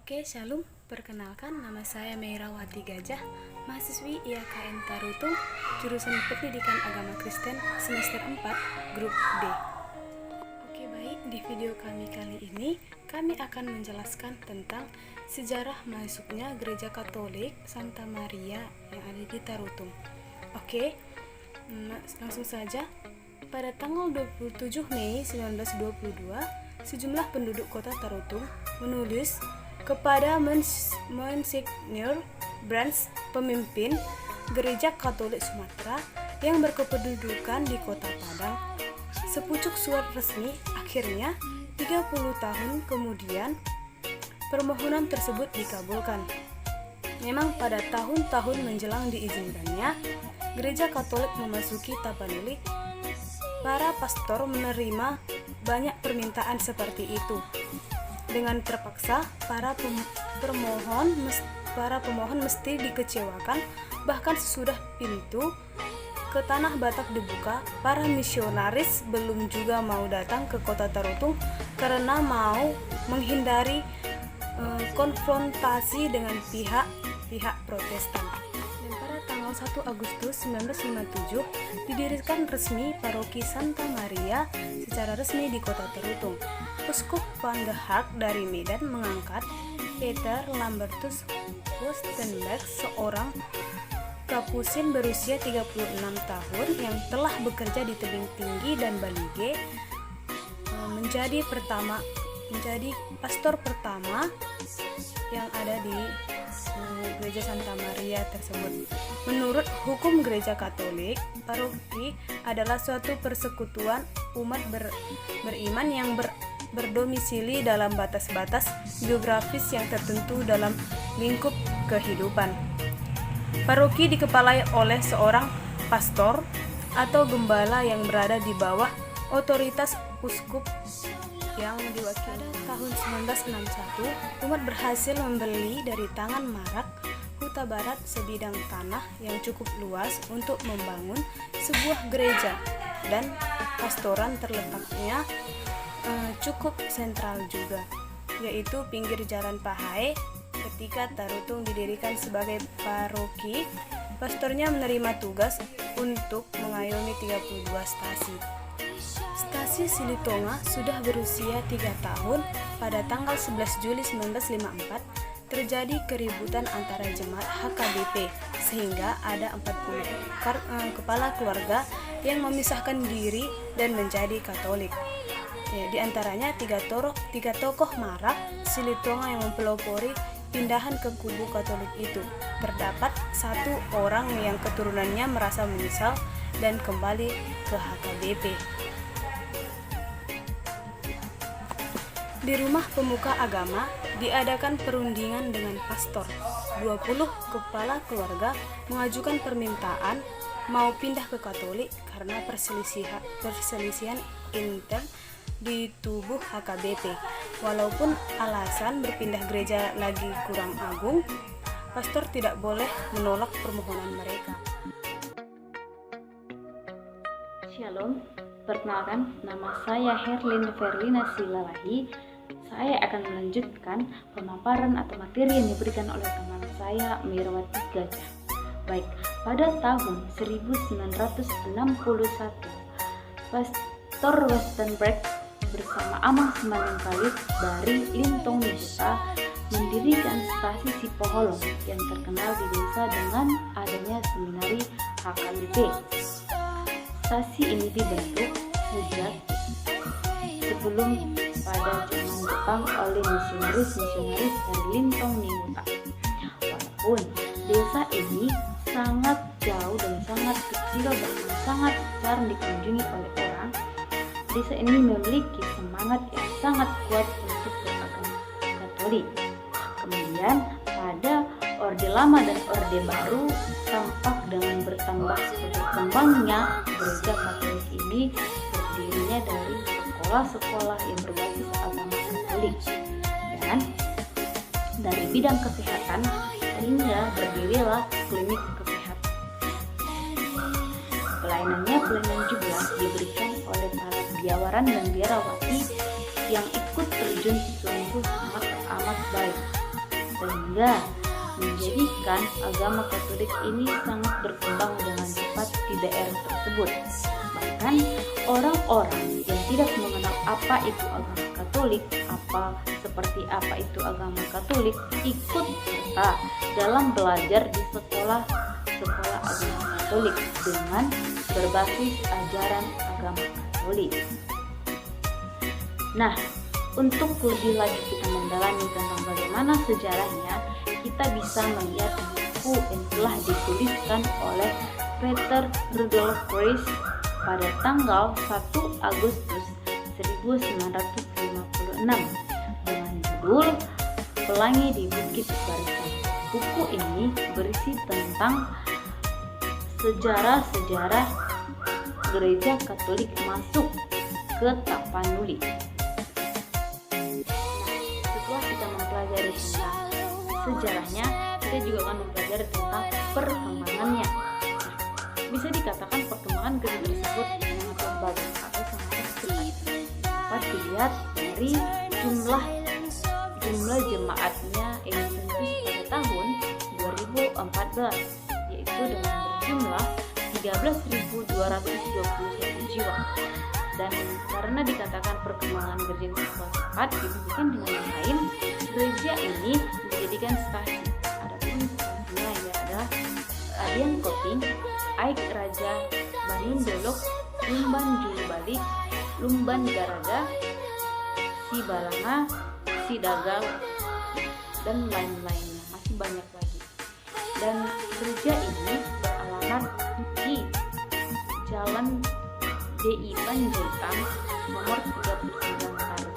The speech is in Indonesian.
Oke, Shalom. Perkenalkan, nama saya Meirawati Gajah, mahasiswi IAKN Tarutung, jurusan Pendidikan Agama Kristen, semester 4, grup D. Oke, baik, di video kami kali ini, kami akan menjelaskan tentang sejarah masuknya Gereja Katolik Santa Maria yang ada di Tarutung. Oke, langsung saja. Pada tanggal 27 Mei 1922, sejumlah penduduk kota Tarutung menulis kepada Monsignor Brands, pemimpin Gereja Katolik Sumatera yang berkependudukan di Kota Padang. Sepucuk surat resmi. Akhirnya 30 tahun kemudian permohonan tersebut dikabulkan. Memang pada tahun-tahun menjelang diizinkannya Gereja Katolik memasuki Tapanuli, para pastor menerima banyak permintaan seperti itu. Dengan terpaksa, para pemohon mesti dikecewakan. Bahkan sesudah pintu ke Tanah Batak dibuka, para misionaris belum juga mau datang ke kota Tarutung karena mau menghindari konfrontasi dengan pihak Protestan. Dan pada tanggal 1 Agustus 1957 didirikan resmi Paroki Santa Maria secara resmi di kota Tarutung. Uskup Van de Haak dari Medan mengangkat Peter Lambertus Woestenberg, seorang kapusin berusia 36 tahun yang telah bekerja di tebing tinggi dan Balige, menjadi pastor pertama yang ada di Gereja Santa Maria tersebut. Menurut hukum Gereja Katolik, paroki adalah suatu persekutuan umat beriman yang berdomisili dalam batas-batas geografis yang tertentu dalam lingkup kehidupan. Paroki dikepalai oleh seorang pastor atau gembala yang berada di bawah otoritas uskup yang diwakili. Tahun 1961, umat berhasil membeli dari tangan Marak Huta Barat sebidang tanah yang cukup luas untuk membangun sebuah gereja, dan pastoran terletaknya cukup sentral juga, yaitu pinggir Jalan Pahae. Ketika Tarutung didirikan sebagai paroki, pastornya menerima tugas untuk mengayomi 32 stasi. Stasi Silitonga sudah berusia 3 tahun. Pada tanggal 11 Juli 1954 terjadi keributan antara jemaat HKBP sehingga ada 40 kepala keluarga yang memisahkan diri dan menjadi Katolik. Di antaranya tiga tokoh Marak Silitonga yang mempelopori pindahan ke kubu Katolik itu. Terdapat satu orang yang keturunannya merasa menyesal dan kembali ke HKBP. Di rumah pemuka agama diadakan perundingan dengan pastor. 20 kepala keluarga mengajukan permintaan mau pindah ke Katolik karena perselisihan intern di tubuh HKBP. Walaupun alasan berpindah gereja lagi kurang agung, pastor tidak boleh menolak permohonan mereka. Shalom, perkenalkan, nama saya Herlin Verlina Silalahi. Saya akan melanjutkan pemaparan atau materi yang diberikan oleh teman saya Meirawati Gajah. Baik, pada tahun 1961, Pastor Woestenberg bersama Amang Simanung Kalis dari Lintong Nibuta mendirikan stasi Sipoholong yang terkenal di desa dengan adanya seminari HKBP. Stasi ini dibentuk sejak sebelum pada zaman Jepang oleh misionaris dari Lintong Nibuta. Walaupun desa ini sangat jauh dan sangat kecil dan sangat jarang dikunjungi oleh orang, desa ini memiliki semangat yang sangat kuat untuk beragama Katolik. Kemudian pada Orde Lama dan Orde Baru, tampak dengan berkembangnya gereja Katolik ini, terdirinya dari sekolah-sekolah yang berbasis agama Katolik, dan dari bidang kesehatan hingga berdirilah klinik kesehatan. Pelayanan juga diberikan oleh para biawaran dan biarawati yang ikut terjun sungguh amat baik. sehingga menjadikan agama Katolik ini sangat berkembang dengan cepat di daerah tersebut. Bahkan orang-orang yang tidak mengenal apa itu agama Katolik, seperti apa itu agama Katolik, ikut serta dalam belajar di sekolah agama Katolik dengan berbasis ajaran agama Katolik. Nah, untuk lebih lagi kita mendalami tentang bagaimana sejarahnya, kita bisa melihat buku yang telah dituliskan oleh Peter Rudolf Reis pada tanggal 1 Agustus 1956 dengan judul Pelangi di Bukit Barisan. Buku ini berisi tentang sejarah-sejarah gereja Katolik masuk ke Tapanuli. Setelah kita mempelajari tentang sejarahnya, kita juga akan mempelajari tentang perkembangannya. Bisa dikatakan perkembangan gereja tersebut sangat bagus atau sangat cepat. Dapat dilihat dari jumlah jemaatnya yang disentuh pada tahun 2014, yaitu dengan berjumlah 13.221 jiwa. Dan karena dikatakan perkembangan gereja ini sangat cepat dibandingkan dengan yang lain, gereja ini dijadikan stasi. Adapun stasinya adalah Radian Koting, Aik Raja, Bangun Dolok, Lumban Juru Balik, Lumban Garaga, Sibalanga, Sidagal, dan lain-lainnya, masih banyak lagi. Dan gereja ini beralamat di Jalan DI Panjaitan nomor 39 Palu.